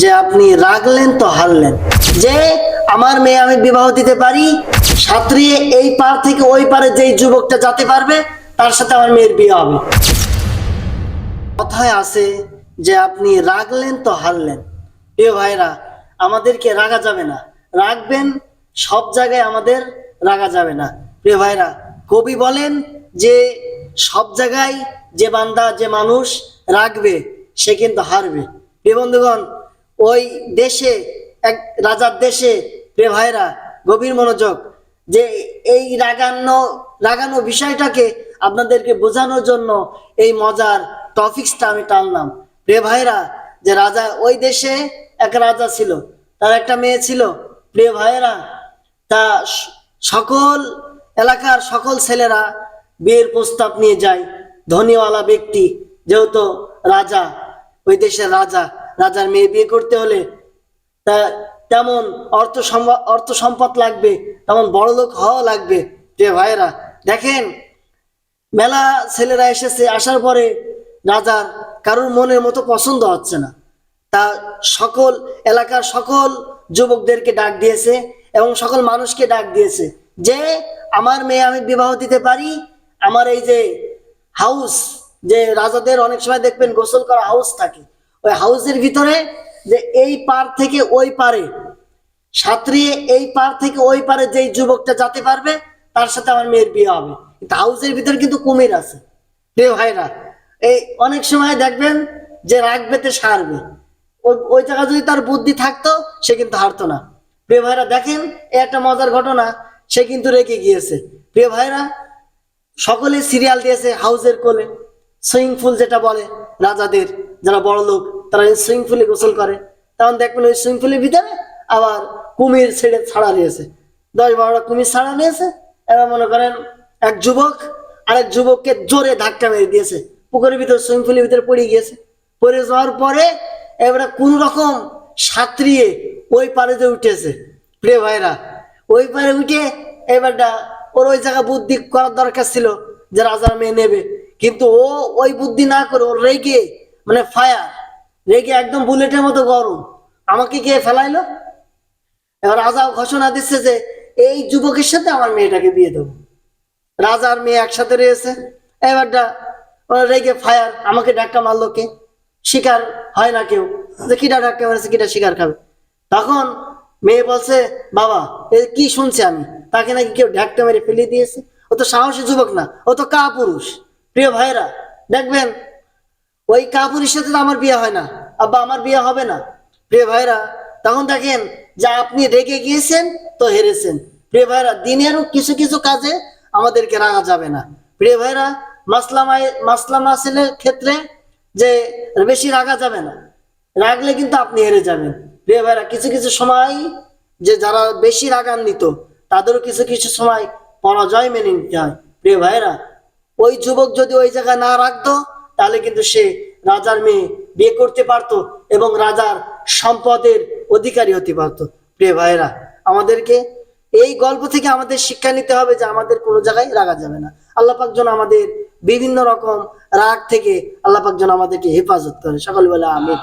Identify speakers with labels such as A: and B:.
A: যে আপনি রাগলেন তো হারলেন, যে আমার মেয়ে আমি বিবাহ দিতে পারি, সাঁতরিয়ে এই পার থেকে ওই পারে যেই যুবকটা যেতে পারবে তার সাথে আমার মেয়ের বিয়ে হবে। কথায় আছে যে আপনি রাগলেন তো হারলেন। প্রিয় ভাইরা, আমাদেরকে রাগা যাবে না, রাখবেন সব জায়গায়, আমাদের রাগা যাবে না। প্রিয় ভাইরা, কবি বলেন যে সব জায়গায় যে বান্দা যে মানুষ রাখবে সে কিন্তু হারবে। প্রিয় বন্ধুগণ, ওই দেশে এক রাজার দেশে, প্রিয় ভাইরা গভীর মনোযোগ, যে এই রাগানো বিষয়টাকে আপনাদেরকে বোঝানোর জন্য এই মজার টপিক্সটা আমি টানলাম। প্রিয় ভাইরা, যে রাজা, ওই দেশে এক রাজা ছিল, তার একটা মেয়ে ছিল। প্রিয় ভাইরা, তা সকল এলাকার সকল ছেলেরা বিয়ের প্রস্তাব নিয়ে যায়। ধনীওয়ালা ব্যক্তি, যেহেতু রাজা, ওই দেশের রাজা, রাজার মেয়ে বিয়ে করতে হলে তা তেমন অর্থ সম্পদ লাগবে, তেমন বড় লোক হওয়া লাগবে। প্রিয় ভাইরা দেখেন, মেলা ছেলেরা এসেছে, আসার পরে রাজার কারোর মনের মতো পছন্দ হচ্ছে না। তা সকল এলাকার সকল যুবকদেরকে ডাক দিয়েছে এবং সকল মানুষকে ডাক দিয়েছে যে আমার মেয়ে আমি বিবাহ দিতে পারি। আমার এই যে হাউস, যে রাজাদের অনেক সময় দেখবেন গোসল করা হাউস থাকে, ওই হাউসের ভিতরে যে এই পার থেকে ওই পারে সাঁতরিয়ে এই পার থেকে ওই পারে যেই যুবকটা যেতে পারবে তার সাথে আমার মেয়ের বিয়ে হবে। কিন্তু হাউসের ভিতরে কিন্তু কুমির আছে। প্রিয় ভাইরা, এই অনেক সময় দেখবেন যে রাখবে তো সারবে, ওই জায়গায় যদি তার বুদ্ধি থাকতো সে কিন্তু হারতো না। প্রিয় ভাইরা দেখেন, এই একটা মজার ঘটনা, সে কিন্তু রেগে গিয়েছে। প্রিয় ভাইরা, সকলে সিরিয়াল দিয়েছে হাউসের কোলে, সুইমিং পুল যেটা বলে রাজাদের, যারা বড় লোক তারা সুইমিং পুলে গোসল করে। তখন দেখবেন ওই সুইমিং পুলের ভিতরে আবার কুমির ছাড়া নিয়েছে, 10-12টা কুমির ছাড়া নিয়েছে। এবার মনে করেন এক যুবক আরেক যুবককে জোরে ধাক্কা মেরে দিয়েছে, পুকুরের ভিতরে সুইমিং পুলের ভিতরে পড়ে গিয়েছে। পড়ে যাওয়ার পরে এবারে কোন রকম সাঁতরিয়ে ওই পারে যে উঠেছে। প্রিয় ভাইরা, ওই পারে উঠে এবারটা ওর ওই জায়গা বুদ্ধি করার দরকার ছিল যে রাজার মেয়ে নেবে, কিন্তু ও ওই বুদ্ধি না করে ওর রেগে, মানে ফায়ার, রেগে একদম বুলেটের মতো গরম, আমাকে কে ফেলাইলো। এবার রাজা ঘোষণা দিচ্ছে যে এই যুবকের সাথে আমার মেয়েটাকে বিয়ে দেবো। রাজার মেয়ে একসাথে রয়েছে, এবারটা রেগে ফায়ার, আমাকে ধাক্কা মারলো কে, শিকার হয় না কেউ, যে কিটা ধাক্কা মারছে কিটা শিকার খাবে। তখন মেয়ে বলছে, বাবা এ কি শুনছি আমি, তাকে নাকি কেউ ধাক্কা মেরে ফেলে দিয়েছে, ও তো সাহসী যুবক না, ও তো কাপুরুষ। প্রিয় ভাইরা দেখবেন, ওই কাপুরুষের সাথে তো আমার বিয়ে হয় না, আব্বা আমার বিয়ে হবে না। প্রিয় ভাইরা তখন দেখেন যে আপনি রেগে গিয়েছেন তো হেরেছেন। প্রিয় ভাইরা, দিনেরও কিছু কিছু কাজে আমাদেরকে রাখা যাবে না। প্রিয় ভাইরা, মাসলা মাসিলের ক্ষেত্রে যে বেশি রাখা যাবে না, রাখলে কিন্তু আপনি হেরে যাবেন। প্রিয় ভাইরা, কিছু কিছু সময় যে যারা বেশি রাগান্বিত তাদেরও কিছু কিছু সময় পরাজয় মেনে নিতে হয়। প্রিয় ভাইরা, ওই যুবক যদি ওই জায়গায় না রাখতো তাহলে কিন্তু সে রাজার মেয়ে বিয়ে করতে পারতো এবং রাজার সম্পদের অধিকারী হতে পারতো। প্রিয় ভাইরা, আমাদেরকে এই গল্প থেকে আমাদের শিক্ষা নিতে হবে যে আমাদের কোনো জায়গায় রাগা যাবে না। আল্লাহ পাক যেন আমাদের বিভিন্ন রকম রাগ থেকে আল্লাহ পাক যেন আমাদেরকে হেফাজত করে। সকলে বলে আমিন।